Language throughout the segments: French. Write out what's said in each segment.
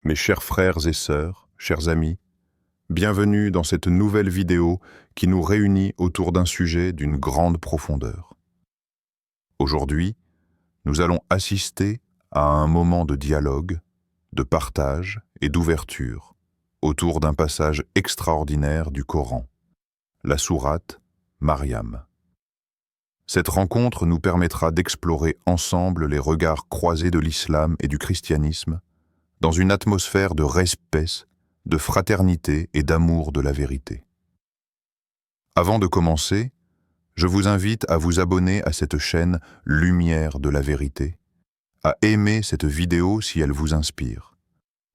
Mes chers frères et sœurs, chers amis, bienvenue dans cette nouvelle vidéo qui nous réunit autour d'un sujet d'une grande profondeur. Aujourd'hui, nous allons assister à un moment de dialogue, de partage et d'ouverture autour d'un passage extraordinaire du Coran, la sourate Mariam. Cette rencontre nous permettra d'explorer ensemble les regards croisés de l'islam et du christianisme dans une atmosphère de respect, de fraternité et d'amour de la vérité. Avant de commencer, je vous invite à vous abonner à cette chaîne Lumière de la vérité, à aimer cette vidéo si elle vous inspire,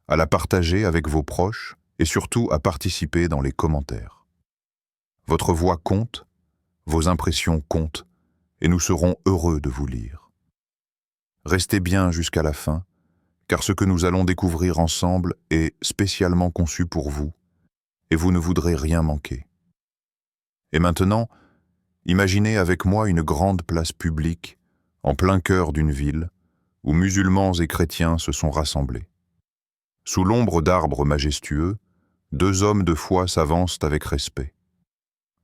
à la partager avec vos proches et surtout à participer dans les commentaires. Votre voix compte, vos impressions comptent, et nous serons heureux de vous lire. Restez bien jusqu'à la fin, car ce que nous allons découvrir ensemble est spécialement conçu pour vous, et vous ne voudrez rien manquer. Et maintenant, imaginez avec moi une grande place publique, en plein cœur d'une ville, où musulmans et chrétiens se sont rassemblés. Sous l'ombre d'arbres majestueux, deux hommes de foi s'avancent avec respect.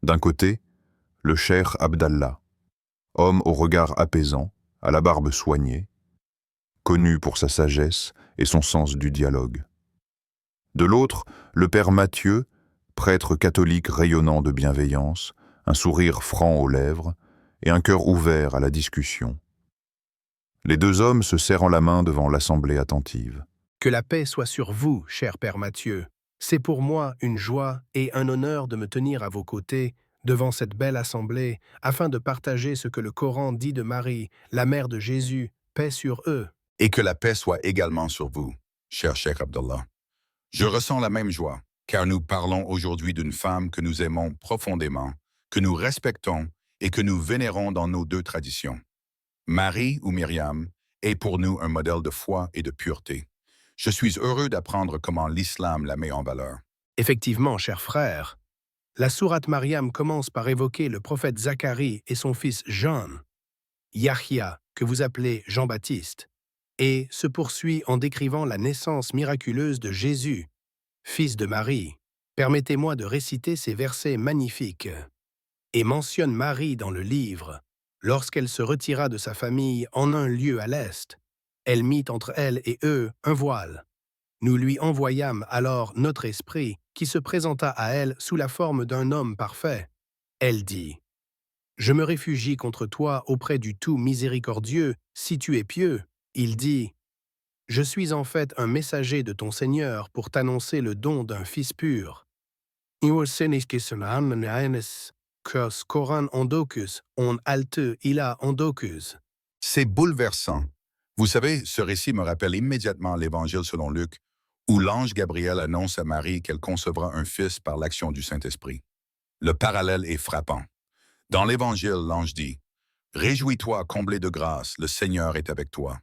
D'un côté, le cheikh Abdallah, homme au regard apaisant, à la barbe soignée, connu pour sa sagesse et son sens du dialogue. De l'autre, le père Matthieu, prêtre catholique rayonnant de bienveillance, un sourire franc aux lèvres et un cœur ouvert à la discussion. Les deux hommes se serrent la main devant l'assemblée attentive. Que la paix soit sur vous, cher Père Matthieu. C'est pour moi une joie et un honneur de me tenir à vos côtés devant cette belle assemblée afin de partager ce que le Coran dit de Marie, la mère de Jésus, paix sur eux. Et que la paix soit également sur vous, cher Cheikh Abdallah. Je ressens la même joie, car nous parlons aujourd'hui d'une femme que nous aimons profondément, que nous respectons et que nous vénérons dans nos deux traditions. Marie ou Myriam est pour nous un modèle de foi et de pureté. Je suis heureux d'apprendre comment l'islam la met en valeur. Effectivement, cher frère, la sourate Mariam commence par évoquer le prophète Zacharie et son fils Jean, Yahya, que vous appelez Jean-Baptiste, et se poursuit en décrivant la naissance miraculeuse de Jésus, fils de Marie. Permettez-moi de réciter ces versets magnifiques. Et mentionne Marie dans le livre. Lorsqu'elle se retira de sa famille en un lieu à l'est, elle mit entre elle et eux un voile. Nous lui envoyâmes alors notre esprit, qui se présenta à elle sous la forme d'un homme parfait. Elle dit, « Je me réfugie contre toi auprès du tout miséricordieux, si tu es pieux. » Il dit, « Je suis en fait un messager de ton Seigneur pour t'annoncer le don d'un fils pur. » Koran ondokus, on alte ila ondokus. C'est bouleversant. Vous savez, ce récit me rappelle immédiatement l'Évangile selon Luc, où l'ange Gabriel annonce à Marie qu'elle concevra un fils par l'action du Saint-Esprit. Le parallèle est frappant. Dans l'Évangile, l'ange dit, « Réjouis-toi, comblé de grâce, le Seigneur est avec toi.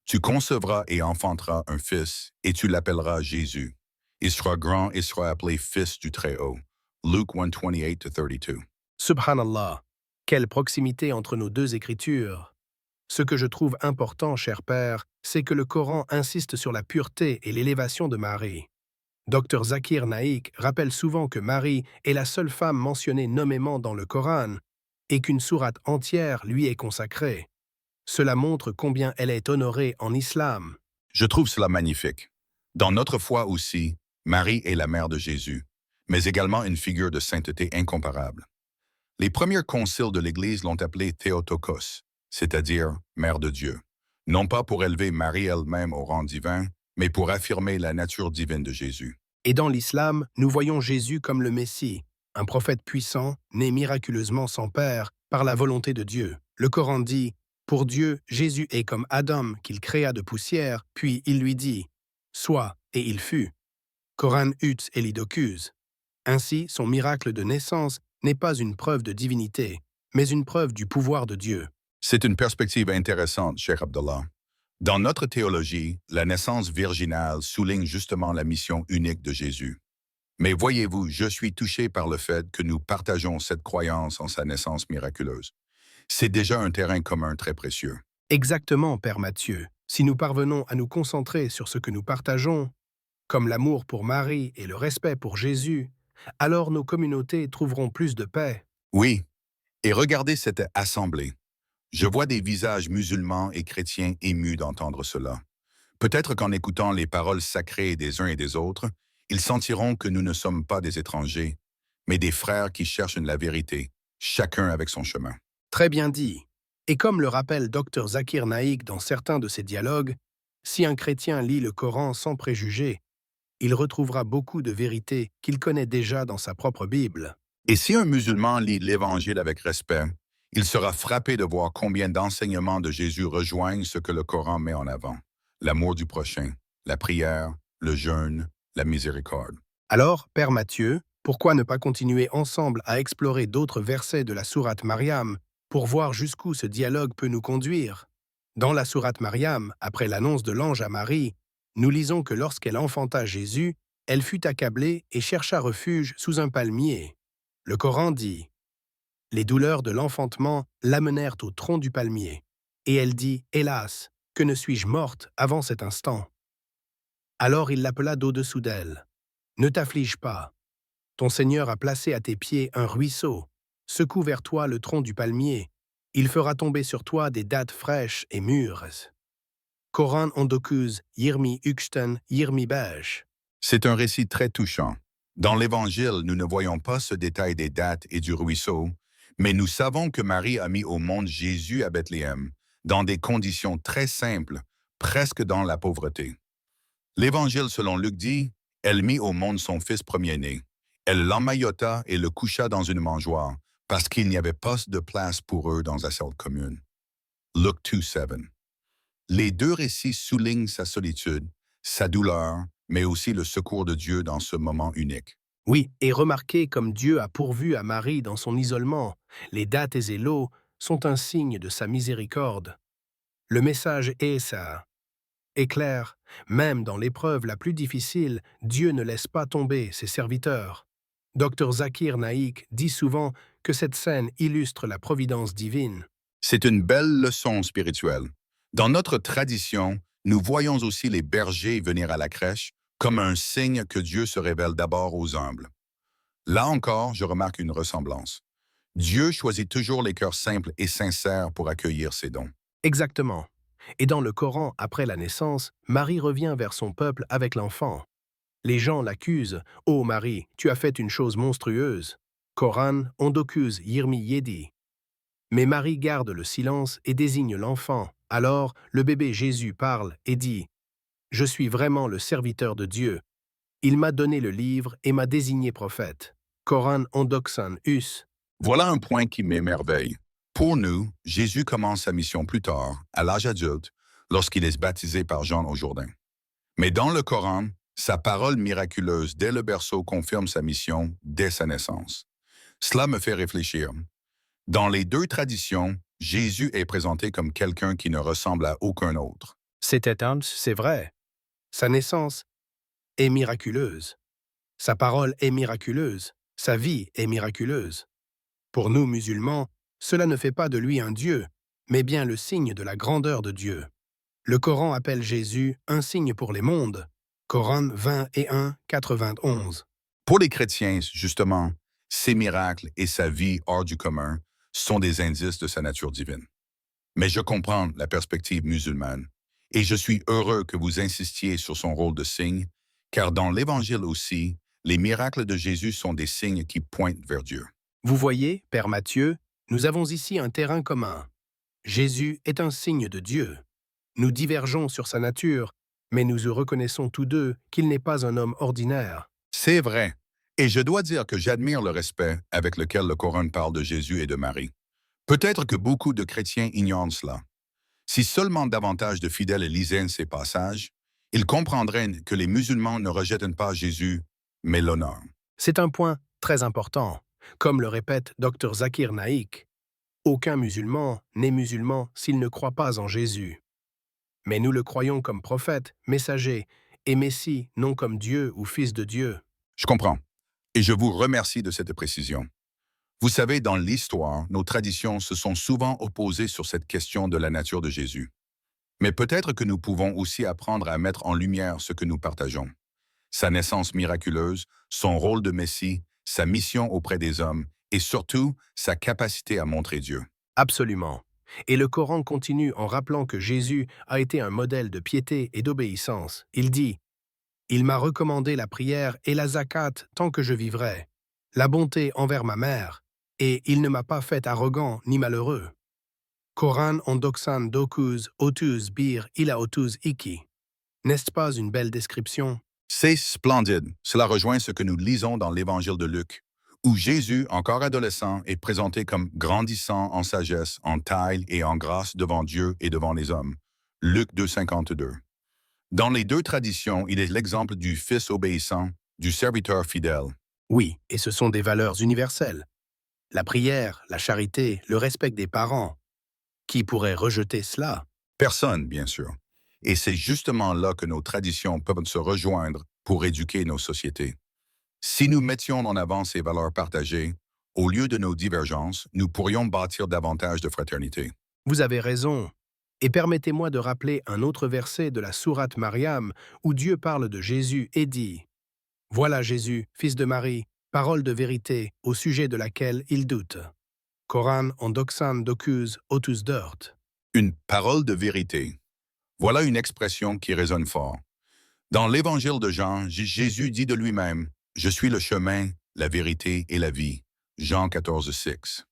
Tu concevras et enfanteras un fils, et tu l'appelleras Jésus. Il sera grand et sera appelé Fils du Très-Haut. » Luke 1:28-32. Subhanallah, quelle proximité entre nos deux écritures. Ce que je trouve important, cher père, c'est que le Coran insiste sur la pureté et l'élévation de Marie. Dr Zakir Naik rappelle souvent que Marie est la seule femme mentionnée nommément dans le Coran et qu'une sourate entière lui est consacrée. Cela montre combien elle est honorée en islam. Je trouve cela magnifique. Dans notre foi aussi, Marie est la mère de Jésus, mais également une figure de sainteté incomparable. Les premiers conciles de l'Église l'ont appelée Théotokos, c'est-à-dire Mère de Dieu, non pas pour élever Marie elle-même au rang divin, mais pour affirmer la nature divine de Jésus. Et dans l'islam, nous voyons Jésus comme le Messie, un prophète puissant, né miraculeusement sans père, par la volonté de Dieu. Le Coran dit, « Pour Dieu, Jésus est comme Adam qu'il créa de poussière, puis il lui dit, « Sois, et il fut. » Coran ut elidocus. Ainsi, son miracle de naissance n'est pas une preuve de divinité, mais une preuve du pouvoir de Dieu. C'est une perspective intéressante, Cheikh Abdallah. Dans notre théologie, la naissance virginale souligne justement la mission unique de Jésus. Mais voyez-vous, je suis touché par le fait que nous partageons cette croyance en sa naissance miraculeuse. C'est déjà un terrain commun très précieux. Exactement, Père Matthieu. Si nous parvenons à nous concentrer sur ce que nous partageons, comme l'amour pour Marie et le respect pour Jésus, alors nos communautés trouveront plus de paix. Oui, et regardez cette assemblée. Je vois des visages musulmans et chrétiens émus d'entendre cela. Peut-être qu'en écoutant les paroles sacrées des uns et des autres, ils sentiront que nous ne sommes pas des étrangers, mais des frères qui cherchent la vérité, chacun avec son chemin. Très bien dit. Et comme le rappelle Dr Zakir Naik dans certains de ses dialogues, si un chrétien lit le Coran sans préjugés, il retrouvera beaucoup de vérités qu'il connaît déjà dans sa propre Bible. Et si un musulman lit l'Évangile avec respect, il sera frappé de voir combien d'enseignements de Jésus rejoignent ce que le Coran met en avant. L'amour du prochain, la prière, le jeûne, la miséricorde. Alors, Père Mathieu, pourquoi ne pas continuer ensemble à explorer d'autres versets de la sourate Mariam pour voir jusqu'où ce dialogue peut nous conduire? Dans la sourate Mariam, après l'annonce de l'ange à Marie, nous lisons que lorsqu'elle enfanta Jésus, elle fut accablée et chercha refuge sous un palmier. Le Coran dit « Les douleurs de l'enfantement l'amenèrent au tronc du palmier. Et elle dit « Hélas, que ne suis-je morte avant cet instant ?» Alors il l'appela d'au-dessous d'elle. « Ne t'afflige pas. Ton Seigneur a placé à tes pieds un ruisseau. Secoue vers toi le tronc du palmier. Il fera tomber sur toi des dattes fraîches et mûres. » Coran 19:25. C'est un récit très touchant. Dans l'Évangile, nous ne voyons pas ce détail des dattes et du ruisseau, mais nous savons que Marie a mis au monde Jésus à Bethléem, dans des conditions très simples, presque dans la pauvreté. L'Évangile selon Luc dit, « Elle mit au monde son fils premier-né. Elle l'emmaillota et le coucha dans une mangeoire, parce qu'il n'y avait pas de place pour eux dans la salle commune. » Luc 2:7. Les deux récits soulignent sa solitude, sa douleur, mais aussi le secours de Dieu dans ce moment unique. Oui, et remarquez comme Dieu a pourvu à Marie dans son isolement. Les dattes et l'eau sont un signe de sa miséricorde. Le message est clair. Même dans l'épreuve la plus difficile, Dieu ne laisse pas tomber ses serviteurs. Dr Zakir Naik dit souvent que cette scène illustre la providence divine. C'est une belle leçon spirituelle. Dans notre tradition, nous voyons aussi les bergers venir à la crèche comme un signe que Dieu se révèle d'abord aux humbles. Là encore, je remarque une ressemblance. Dieu choisit toujours les cœurs simples et sincères pour accueillir ses dons. Exactement. Et dans le Coran, après la naissance, Marie revient vers son peuple avec l'enfant. Les gens l'accusent. « Ô Marie, tu as fait une chose monstrueuse. » Coran 19:27. Mais Marie garde le silence et désigne l'enfant. Alors, le bébé Jésus parle et dit « Je suis vraiment le serviteur de Dieu. Il m'a donné le livre et m'a désigné prophète. » Coran 19:us. Voilà un point qui m'émerveille. Pour nous, Jésus commence sa mission plus tard, à l'âge adulte, lorsqu'il est baptisé par Jean au Jourdain. Mais dans le Coran, sa parole miraculeuse dès le berceau confirme sa mission dès sa naissance. Cela me fait réfléchir. Dans les deux traditions, Jésus est présenté comme quelqu'un qui ne ressemble à aucun autre. C'est vrai. Sa naissance est miraculeuse. Sa parole est miraculeuse. Sa vie est miraculeuse. Pour nous musulmans, cela ne fait pas de lui un Dieu, mais bien le signe de la grandeur de Dieu. Le Coran appelle Jésus un signe pour les mondes. Coran 21:91. Pour les chrétiens, justement, ses miracles et sa vie hors du commun sont des indices de sa nature divine. Mais je comprends la perspective musulmane, et je suis heureux que vous insistiez sur son rôle de signe, car dans l'Évangile aussi, les miracles de Jésus sont des signes qui pointent vers Dieu. Vous voyez, Père Mathieu, nous avons ici un terrain commun. Jésus est un signe de Dieu. Nous divergeons sur sa nature, mais nous reconnaissons tous deux qu'il n'est pas un homme ordinaire. C'est vrai, et je dois dire que j'admire le respect avec lequel le Coran parle de Jésus et de Marie. Peut-être que beaucoup de chrétiens ignorent cela. Si seulement davantage de fidèles lisaient ces passages, ils comprendraient que les musulmans ne rejettent pas Jésus, mais l'honneur. C'est un point très important. Comme le répète Dr Zakir Naik, aucun musulman n'est musulman s'il ne croit pas en Jésus. Mais nous le croyons comme prophète, messager et Messie, non comme Dieu ou Fils de Dieu. Je comprends, et je vous remercie de cette précision. Vous savez, dans l'histoire, nos traditions se sont souvent opposées sur cette question de la nature de Jésus. Mais peut-être que nous pouvons aussi apprendre à mettre en lumière ce que nous partageons. sa naissance miraculeuse, son rôle de Messie, sa mission auprès des hommes et surtout sa capacité à montrer Dieu. Absolument. Et le Coran continue en rappelant que Jésus a été un modèle de piété et d'obéissance. Il dit « Il m'a recommandé la prière et la zakat tant que je vivrai, la bonté envers ma mère, et il ne m'a pas fait arrogant ni malheureux. » Coran en 99 bir ila 32. N'est-ce pas une belle description? C'est splendide. Cela rejoint ce que nous lisons dans l'Évangile de Luc, où Jésus, encore adolescent, est présenté comme grandissant en sagesse, en taille et en grâce devant Dieu et devant les hommes. Luc 2,52. Dans les deux traditions, il est l'exemple du fils obéissant, du serviteur fidèle. Oui, et ce sont des valeurs universelles. La prière, la charité, le respect des parents. Qui pourrait rejeter cela? Personne, bien sûr. Et c'est justement là que nos traditions peuvent se rejoindre pour éduquer nos sociétés. Si nous mettions en avant ces valeurs partagées, au lieu de nos divergences, nous pourrions bâtir davantage de fraternité. Vous avez raison. Et permettez-moi de rappeler un autre verset de la sourate Mariam où Dieu parle de Jésus et dit « Voilà Jésus, fils de Marie, parole de vérité au sujet de laquelle il doute. » Coran en 99. Une parole de vérité. Voilà une expression qui résonne fort. Dans l'Évangile de Jean, Jésus dit de lui-même « Je suis le chemin, la vérité et la vie ». Jean 14,6.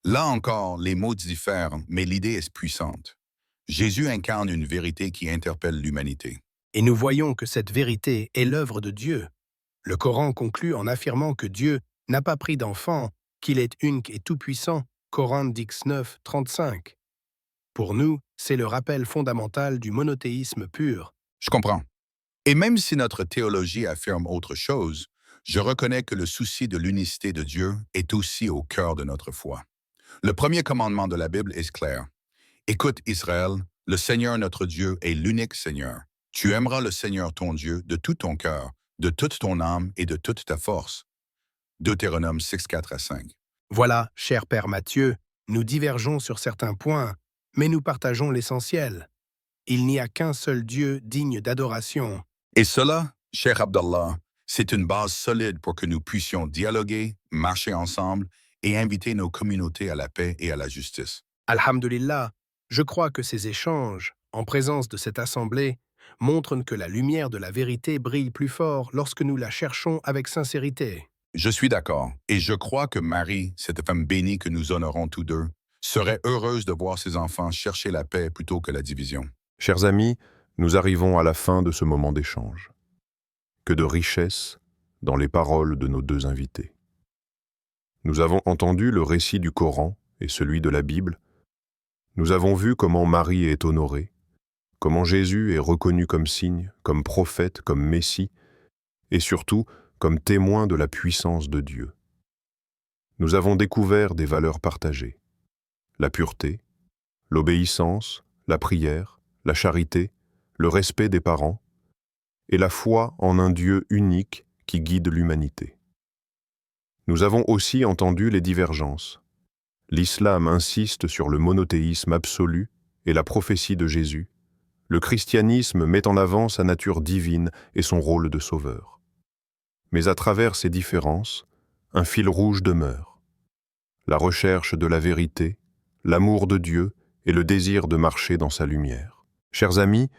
Là encore, les mots diffèrent, mais l'idée est puissante. Jésus incarne une vérité qui interpelle l'humanité. Et nous voyons que cette vérité est l'œuvre de Dieu. Le Coran conclut en affirmant que Dieu n'a pas pris d'enfant, qu'il est unique et tout-puissant, Coran 19:35. Pour nous, c'est le rappel fondamental du monothéisme pur. Je comprends. Et même si notre théologie affirme autre chose, je reconnais que le souci de l'unicité de Dieu est aussi au cœur de notre foi. Le premier commandement de la Bible est clair. Écoute Israël, le Seigneur notre Dieu est l'unique Seigneur. Tu aimeras le Seigneur ton Dieu de tout ton cœur, de toute ton âme et de toute ta force. Deutéronome 6:4-5. Voilà, cher Père Matthieu, nous divergeons sur certains points, mais nous partageons l'essentiel. Il n'y a qu'un seul Dieu digne d'adoration. Et cela, cher Abdallah, c'est une base solide pour que nous puissions dialoguer, marcher ensemble et inviter nos communautés à la paix et à la justice. Alhamdulillah, je crois que ces échanges, en présence de cette assemblée, montrent que la lumière de la vérité brille plus fort lorsque nous la cherchons avec sincérité. Je suis d'accord, et je crois que Marie, cette femme bénie que nous honorons tous deux, serait heureuse de voir ses enfants chercher la paix plutôt que la division. Chers amis, nous arrivons à la fin de ce moment d'échange. Que de richesse dans les paroles de nos deux invités. Nous avons entendu le récit du Coran et celui de la Bible. Nous avons vu comment Marie est honorée, comment Jésus est reconnu comme signe, comme prophète, comme Messie, et surtout comme témoin de la puissance de Dieu. Nous avons découvert des valeurs partagées. La pureté, l'obéissance, la prière, la charité, le respect des parents, et la foi en un Dieu unique qui guide l'humanité. Nous avons aussi entendu les divergences. L'islam insiste sur le monothéisme absolu et la prophétie de Jésus. Le christianisme met en avant sa nature divine et son rôle de sauveur. Mais à travers ces différences, un fil rouge demeure. La recherche de la vérité, l'amour de Dieu et le désir de marcher dans sa lumière. Chers amis,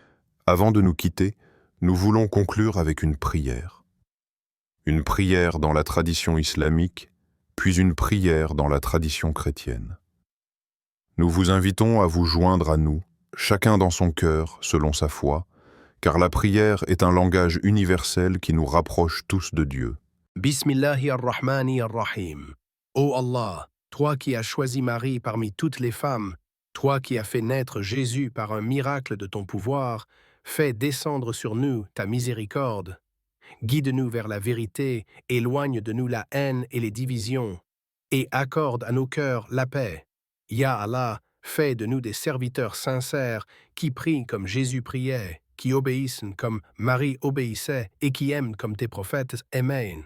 avant de nous quitter, nous voulons conclure avec une prière. Une prière dans la tradition islamique, puis une prière dans la tradition chrétienne. Nous vous invitons à vous joindre à nous, chacun dans son cœur, selon sa foi, car la prière est un langage universel qui nous rapproche tous de Dieu. Bismillahir-Rahmanir-Rahim. Ô Allah, toi qui as choisi Marie parmi toutes les femmes, toi qui as fait naître Jésus par un miracle de ton pouvoir, fais descendre sur nous ta miséricorde. Guide-nous vers la vérité, éloigne de nous la haine et les divisions, et accorde à nos cœurs la paix. Ya Allah, fais de nous des serviteurs sincères qui prient comme Jésus priait, qui obéissent comme Marie obéissait et qui aiment comme tes prophètes aimaient.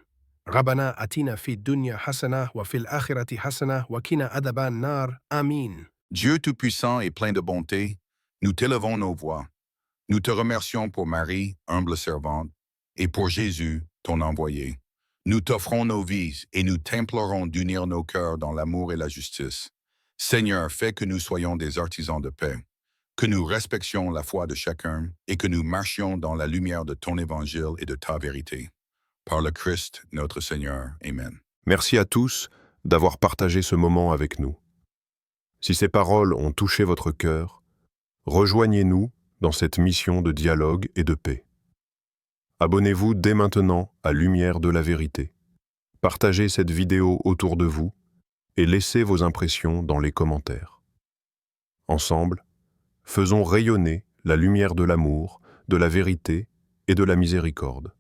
Rabbana atina fi dunya hasana wa fil akhirati hasana wa kina adaban nar. Amin. Dieu Tout-Puissant et plein de bonté, nous t'élevons nos voix. Nous te remercions pour Marie, humble servante, et pour Jésus, ton envoyé. Nous t'offrons nos vies et nous t'implorons d'unir nos cœurs dans l'amour et la justice. Seigneur, fais que nous soyons des artisans de paix, que nous respections la foi de chacun et que nous marchions dans la lumière de ton évangile et de ta vérité. Par le Christ, notre Seigneur. Amen. Merci à tous d'avoir partagé ce moment avec nous. Si ces paroles ont touché votre cœur, rejoignez-nous dans cette mission de dialogue et de paix. Abonnez-vous dès maintenant à Lumière de la Vérité. Partagez cette vidéo autour de vous et laissez vos impressions dans les commentaires. Ensemble, faisons rayonner la lumière de l'amour, de la vérité et de la miséricorde.